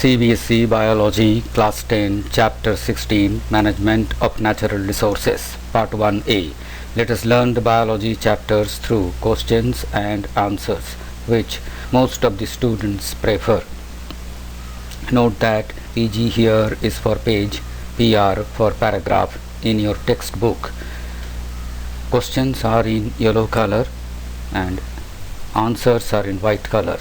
CBSE Biology Class 10 Chapter 16 Management of Natural Resources Part 1A. Let us learn the biology chapters through questions and answers which most of the students prefer. Note that PG here is for page, PR for paragraph in your textbook. Questions are in yellow color and answers are in white color.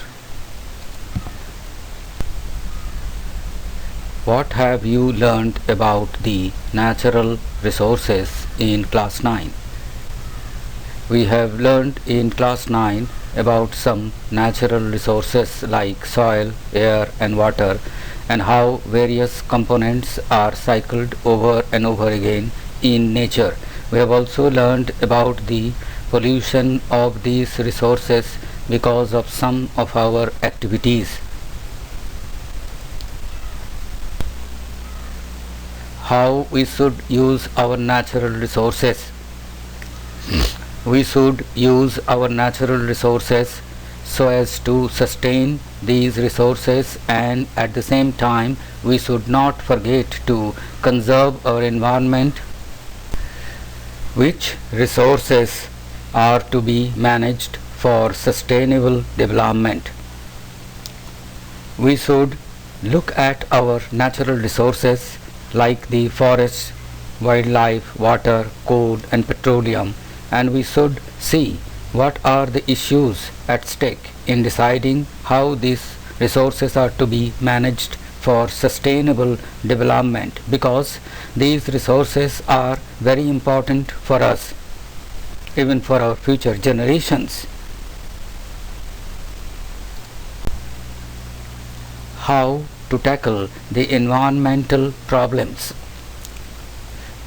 What have you learned about the natural resources in class 9? We have learned in class 9 about some natural resources like soil, air and water, and how various components are cycled over and over again in nature. We have also learned about the pollution of these resources because of some of our activities. How we should use our natural resources. We should use our natural resources so as to sustain these resources, and at the same time we should not forget to conserve our environment. Which resources are to be managed for sustainable development? We should look at our natural resources like the forests, wildlife, water, coal and petroleum, and we should see what are the issues at stake in deciding how these resources are to be managed for sustainable development, because these resources are very important for us, even for our future generations. How to tackle the environmental problems.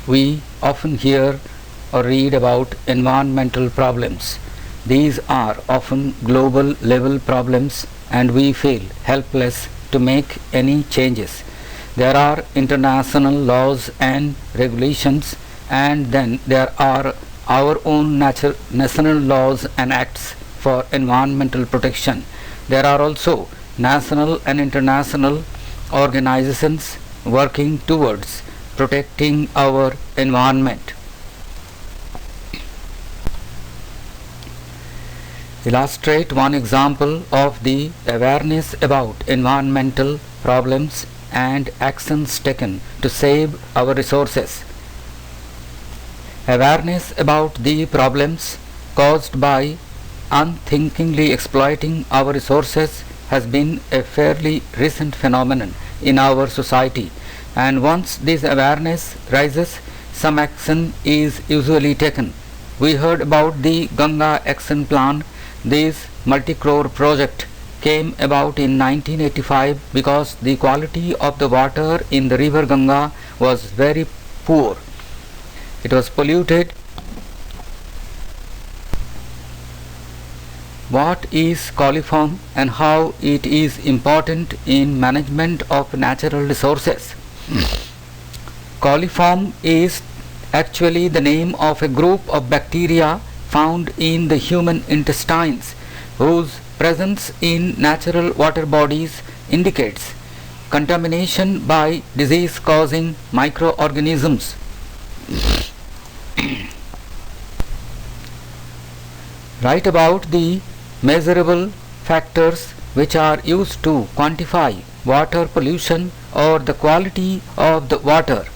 We often hear or read about environmental problems. These are often global level problems and we feel helpless to make any changes. There are international laws and regulations, and then there are our own national laws and acts for environmental protection. There are also national and international organizations working towards protecting our environment. Illustrate one example of the awareness about environmental problems and actions taken to save our resources. Awareness about the problems caused by unthinkingly exploiting our resources has been a fairly recent phenomenon in our society, and once this awareness rises, some action is usually taken. We heard about the Ganga Action Plan. This multi-crore project came about in 1985 because the quality of the water in the river Ganga was very poor. It was polluted. What is coliform and how it is important in management of natural resources? Coliform is actually the name of a group of bacteria found in the human intestines, whose presence in natural water bodies indicates contamination by disease-causing microorganisms. Write about the measurable factors which are used to quantify water pollution or the quality of the water.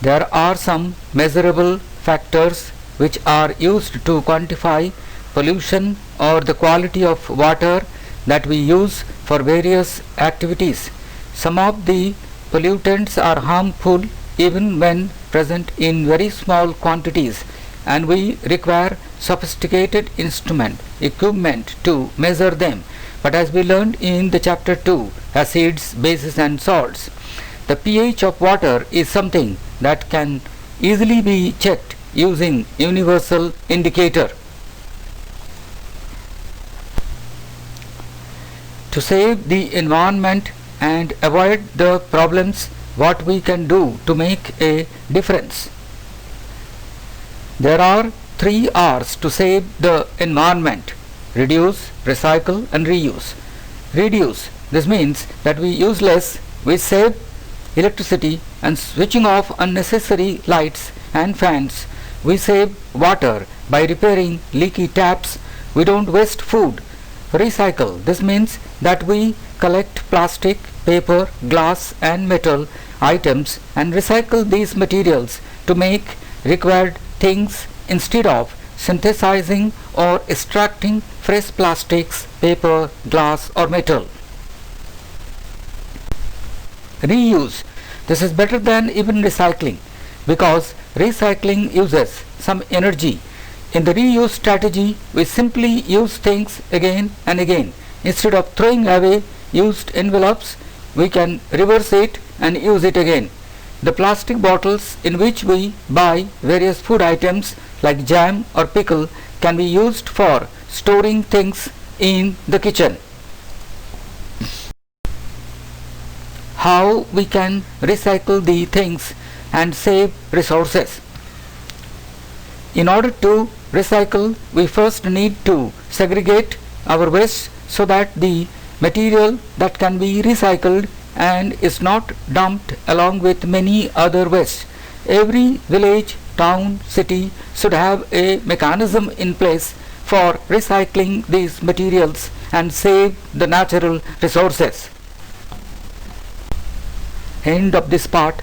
There are some measurable factors which are used to quantify pollution or the quality of water that we use for various activities. Some of the pollutants are harmful even when present in very small quantities, and we require sophisticated equipment to measure them. But as we learned in the chapter 2, acids, bases and salts, the pH of water is something that can easily be checked using universal indicator. To save the environment and avoid the problems, what we can do to make a difference? There are 3 R's to save the environment: reduce, recycle and reuse. Reduce This means that we use less, we save electricity, and switching off unnecessary lights and fans. We save water by repairing leaky taps. We don't waste food. Recycle. This means that we collect plastic, paper, glass and metal items and recycle these materials to make required things instead of synthesizing or extracting fresh plastics, paper, glass or metal. Reuse. This is better than even recycling because recycling uses some energy. In the reuse strategy, we simply use things again and again. Instead of throwing away used envelopes, we can reverse it and use it again. The plastic bottles in which we buy various food items like jam or pickle can be used for storing things in the kitchen. How we can recycle the things and save resources. In order to recycle, we first need to segregate our waste so that the material that can be recycled and is not dumped along with many other waste. Every village, town, city should have a mechanism in place for recycling these materials and save the natural resources. End of this part.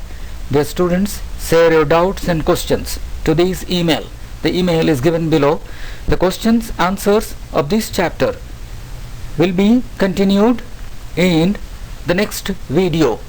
Dear students, share your doubts and questions to this email. The email is given below. The questions answers of this chapter will be continued in the next video.